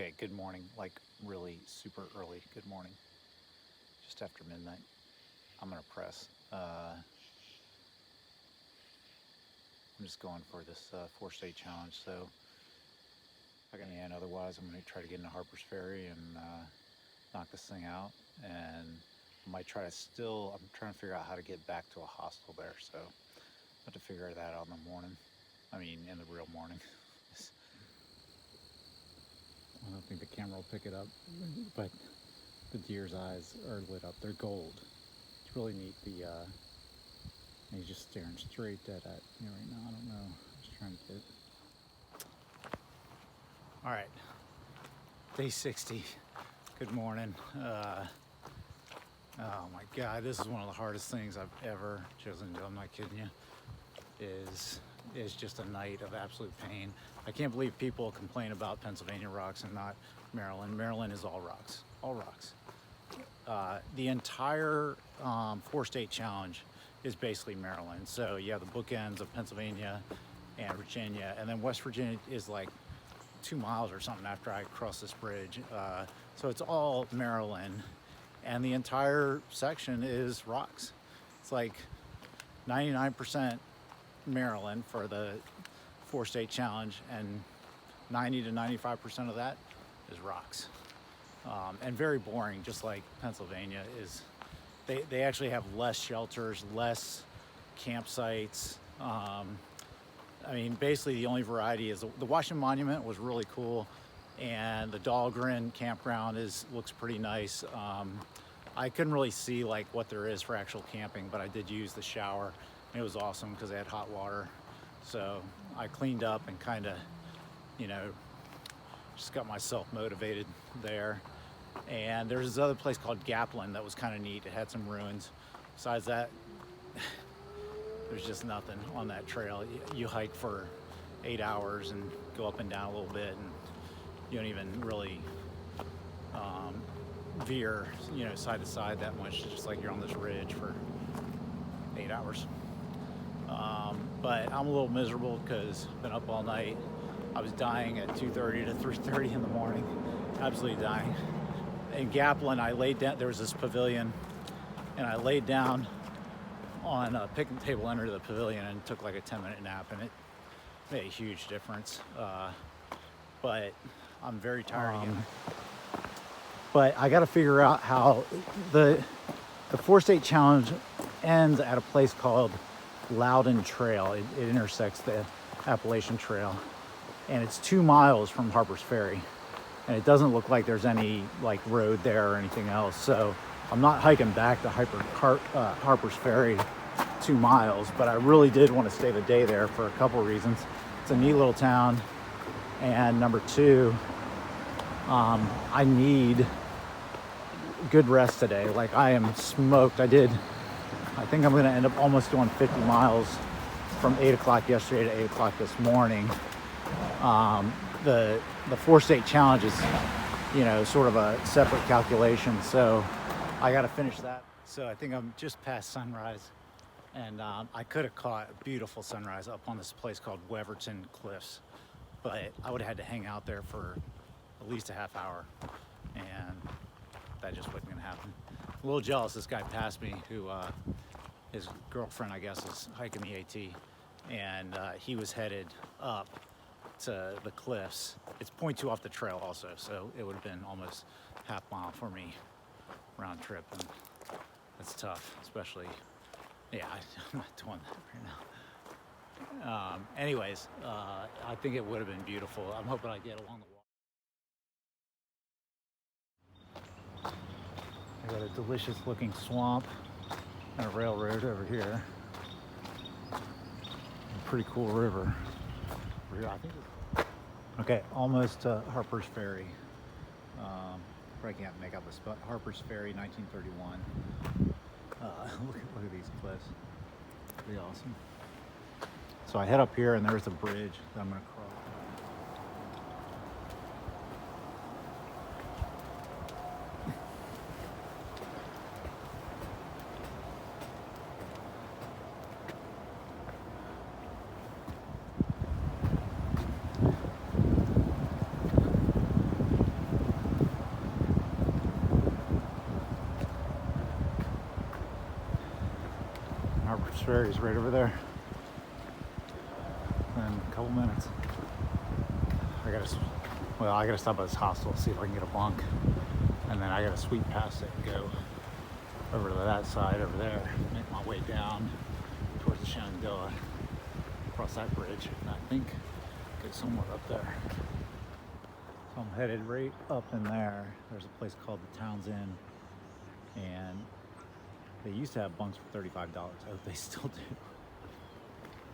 Okay, good morning, like really super early. Good morning, just after midnight. I'm gonna press. I'm just going for this 4-state challenge. So and otherwise, I'm gonna try to get into Harpers Ferry and knock this thing out. And I might try to still. I'm trying to figure out how to get back to a hostel there. So I have to figure that out in the morning. I mean, in the real morning. I don't think the camera will pick it up, but the deer's eyes are lit up. They're gold. It's really neat. He's just staring straight dead at me right now. I don't know. I'm just trying to get. All right, day 60. Good morning. Oh my God, this is one of the hardest things I've ever chosen to do. I'm not kidding you. Is just a night of absolute pain. I can't believe people complain about Pennsylvania rocks and not Maryland. Maryland is all rocks. All rocks. The entire 4-state challenge is basically Maryland. So you have the bookends of Pennsylvania and Virginia, and then West Virginia is like 2 miles or something after I cross this bridge. So it's all Maryland, and the entire section is rocks. It's like 99% Maryland for the 4-state challenge, and 90 to 95% of that is rocks. And very boring, just like Pennsylvania is. They actually have less shelters, less campsites. I mean, basically the only variety is the Washington Monument was really cool, and the Dahlgren campground looks pretty nice. I couldn't really see like what there is for actual camping, but I did use the shower. It was awesome because they had hot water. So I cleaned up and kind of, just got myself motivated there. And there's this other place called Gaplin that was kind of neat. It had some ruins. Besides that, there's just nothing on that trail. You hike for 8 hours and go up and down a little bit, and you don't even really veer, side to side that much. It's just like you're on this ridge for 8 hours. But I'm a little miserable because I've been up all night. I was dying at 2:30 to 3:30 in the morning, absolutely dying. In Gaplin, I laid down. There was this pavilion, and I laid down on a picnic table under the pavilion and took like a 10-minute nap, and it made a huge difference. But I'm very tired again. But I got to figure out how the 4-state challenge ends at a place called Loudon Trail. It intersects the Appalachian Trail, and it's 2 miles from Harpers Ferry, and it doesn't look like there's any like road there or anything else. So I'm not hiking back to Harpers Ferry 2 miles, but I really did want to stay the day there for a couple of reasons. It's a neat little town, and number two, I need good rest today. Like, I am smoked. I think I'm going to end up almost doing 50 miles from 8 o'clock yesterday to 8 o'clock this morning. The 4-state challenge is, sort of a separate calculation. So I got to finish that. So I think I'm just past sunrise, and I could have caught a beautiful sunrise up on this place called Weverton Cliffs, but I would have had to hang out there for at least a half hour, and that just wasn't going to happen. A little jealous. This guy passed me who his girlfriend, I guess, is hiking the AT, and he was headed up to the cliffs. It's 0.2 off the trail also, so it would have been almost half mile for me round trip, and that's tough, especially, I'm not doing that right now. Anyways, I think it would have been beautiful. I'm hoping I get along the wall. I got a delicious looking swamp and a railroad over here. A pretty cool river. I think okay, almost to Harpers Ferry. Probably can't make out the spot. Harpers Ferry, 1931. Look at these cliffs. Pretty awesome. So I head up here, and there's a bridge that I'm going to cross. Ferry is right over there. In a couple minutes. I gotta stop at this hostel, see if I can get a bunk. And then I gotta sweep past it and go over to that side over there, make my way down towards the Shenandoah, across that bridge, and I think get somewhere up there. So I'm headed right up in there. There's a place called the Town's Inn, and they used to have bunks for $35. I hope they still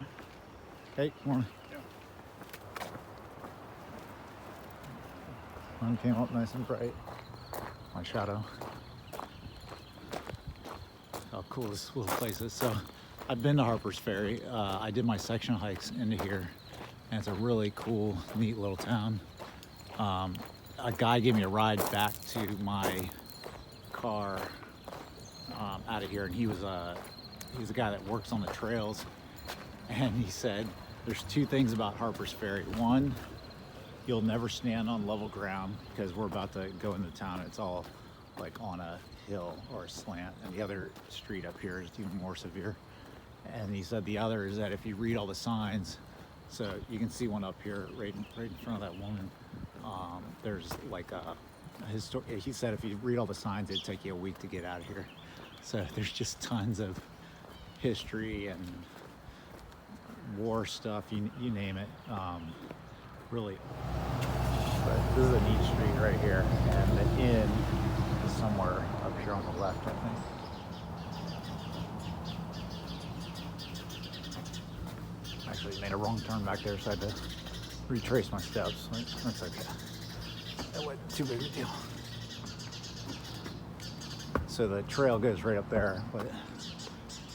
do. Hey, morning. Yeah. Sun came up nice and bright. My shadow. How cool this little place is. So I've been to Harpers Ferry. I did my section hikes into here, and it's a really cool, neat little town. A guy gave me a ride back to my car out of here, and he was a guy that works on the trails, and he said there's two things about Harpers Ferry. One, you'll never stand on level ground because we're about to go into town. It's all like on a hill or a slant, and the other street up here is even more severe. And he said the other is that if you read all the signs, so you can see one up here right in front of that woman. There's like a he said if you read all the signs, it'd take you a week to get out of here. So there's just tons of history and war stuff, you name it. Really, but this is a neat street right here, and the inn is somewhere up here on the left, I think. Actually made a wrong turn back there, so I had to retrace my steps. That's okay. That wasn't too big a deal. So the trail goes right up there, but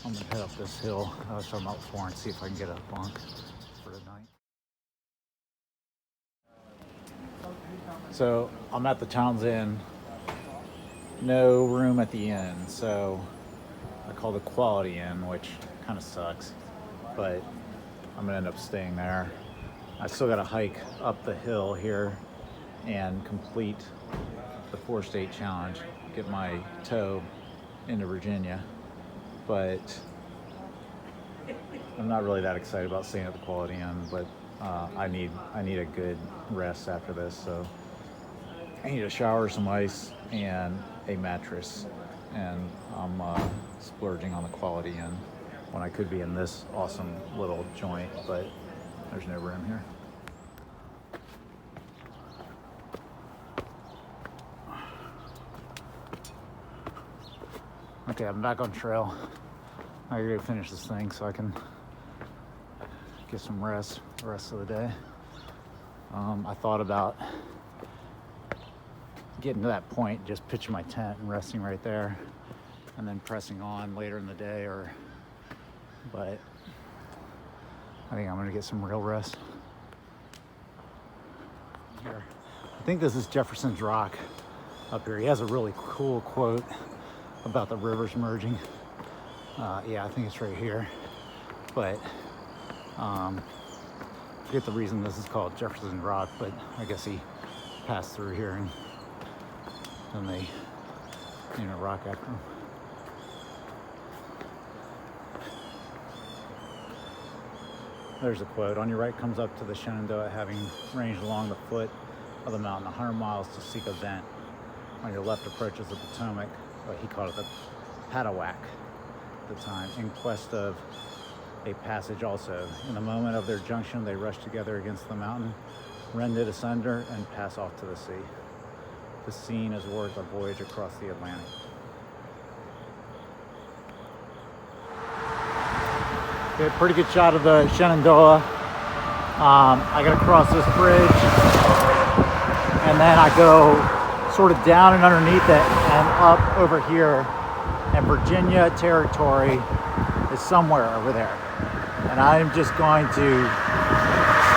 I'm gonna head up this hill I was talking about before and see if I can get a bunk for the night. So I'm at the Town's Inn. No room at the inn, so I called the Quality Inn, which kind of sucks, but I'm gonna end up staying there. I still gotta hike up the hill here and complete the 4-state challenge, get my toe into Virginia, but I'm not really that excited about staying at the Quality Inn, but I need a good rest after this, so I need a shower, some ice, and a mattress, and I'm splurging on the Quality Inn when I could be in this awesome little joint, but there's no room here. Okay, I'm back on trail. I gotta finish this thing so I can get some rest the rest of the day. I thought about getting to that point, just pitching my tent and resting right there, and then pressing on later in the day, but I think I'm gonna get some real rest here. I think this is Jefferson's Rock up here. He has a really cool quote about the rivers merging. Yeah, I think it's right here, but forget the reason this is called Jefferson's Rock, but I guess he passed through here and then they named a rock after him. There's a quote. On your right comes up to the Shenandoah, having ranged along the foot of the mountain 100 miles to seek a vent. On your left approaches the Potomac, but he called it the Padawack at the time, in quest of a passage also. In the moment of their junction, they rush together against the mountain, rend it asunder, and pass off to the sea. The scene is worth a voyage across the Atlantic. Okay, pretty good shot of the Shenandoah. I gotta cross this bridge, and then I go sort of down and underneath it and up over here, and Virginia territory is somewhere over there. And I'm just going to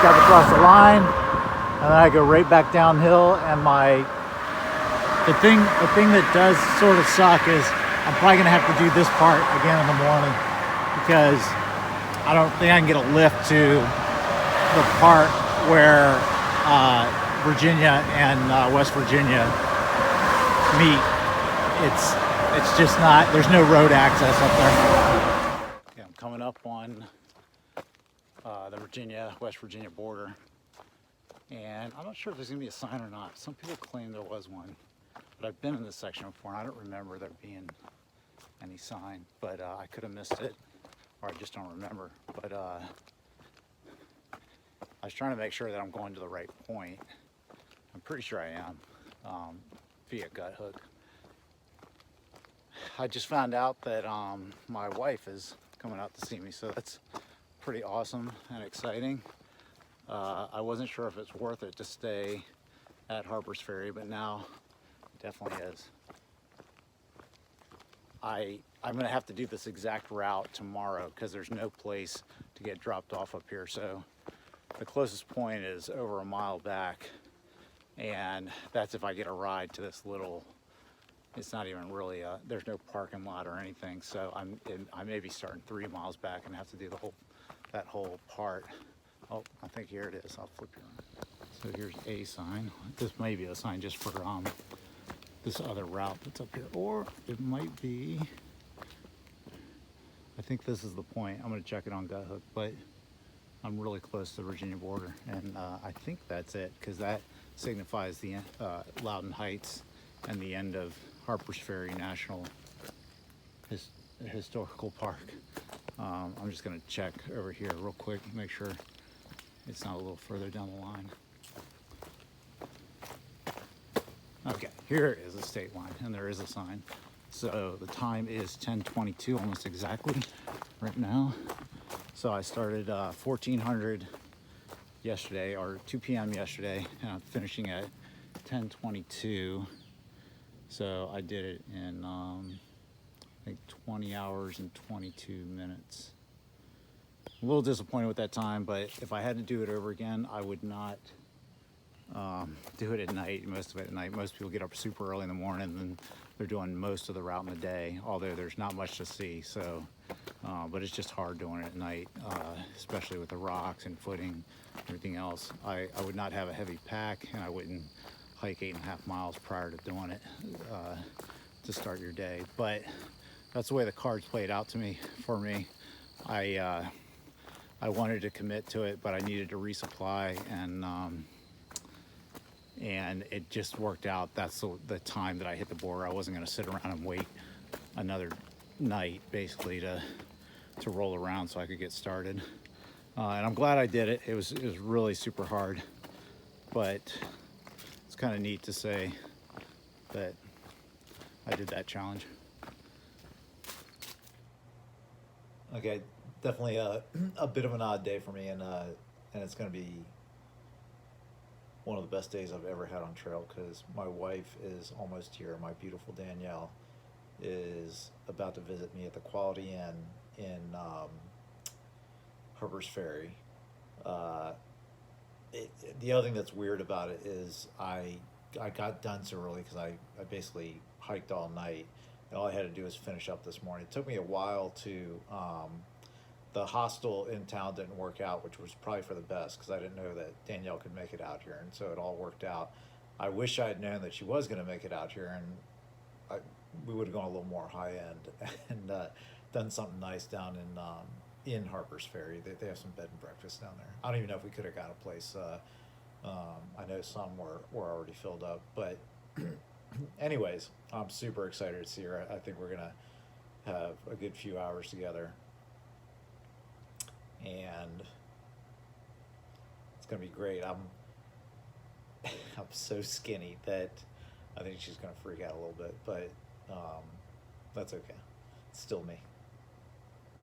step across the line, and then I go right back downhill, and the thing that does sort of suck is I'm probably gonna have to do this part again in the morning, because I don't think I can get a lift to the part where Virginia and West Virginia meet. It's just not, there's no road access up there. Okay, I'm coming up on the West Virginia border, and I'm not sure if there's gonna be a sign or not. Some people claim there was one, but I've been in this section before and I don't remember there being any sign, but I could have missed it, or I just don't remember. But I was trying to make sure that I'm going to the right point. I'm pretty sure I am, via gut hook. I just found out that my wife is coming out to see me, so that's pretty awesome and exciting. I wasn't sure if it's worth it to stay at Harpers Ferry, but now it definitely is. I'm gonna have to do this exact route tomorrow because there's no place to get dropped off up here. So the closest point is over a mile back, and that's if I get a ride to this little, it's not even really there's no parking lot or anything. So I may be starting 3 miles back and have to do that whole part. Oh, I think here it is. I'll flip you around. So here's a sign. This may be a sign just for this other route that's up here, or it might be, I think this is the point. I'm gonna check it on gut hook, but I'm really close to the Virginia border, and I think that's it, because that signifies the Loudon Heights and the end of Harpers Ferry National Historical Park. I'm just gonna check over here real quick, make sure it's not a little further down the line. Okay, here is the state line, and there is a sign. So the time is 10:22, almost exactly right now. So I started 1400 yesterday, or 2 p.m. yesterday, and I'm finishing at 10:22. So I did it in I think 20 hours and 22 minutes. A little disappointed with that time, but if I had to do it over again, I would not do it at night, most of it at night. Most people get up super early in the morning and they're doing most of the route in the day, although there's not much to see. So, but it's just hard doing it at night, especially with the rocks and footing, everything else. I would not have a heavy pack, and I wouldn't hike 8.5 miles prior to doing it to start your day. But that's the way the cards played out for me. I wanted to commit to it, but I needed to resupply, and it just worked out. That's the time that I hit the border. I wasn't going to sit around and wait another night, basically, to roll around so I could get started. And I'm glad I did it. It was really super hard, but it's kind of neat to say that I did that challenge. Okay, definitely a bit of an odd day for me, and it's going to be one of the best days I've ever had on trail, because my wife is almost here. My beautiful Danielle is about to visit me at the Quality Inn in Harpers Ferry. The other thing that's weird about it is I got done so early because I basically hiked all night, and all I had to do was finish up this morning. It took me a while to the hostel in town didn't work out, which was probably for the best, because I didn't know that Danielle could make it out here, and so it all worked out. I wish I had known that she was going to make it out here, and we would have gone a little more high end and done something nice down in Harpers Ferry. They have some bed and breakfast down there. I don't even know if we could have got a place. I know some were already filled up, but anyways, I'm super excited to see her. I think we're gonna have a good few hours together, and it's gonna be great. I'm so skinny that I think she's gonna freak out a little bit, but that's okay. It's still me.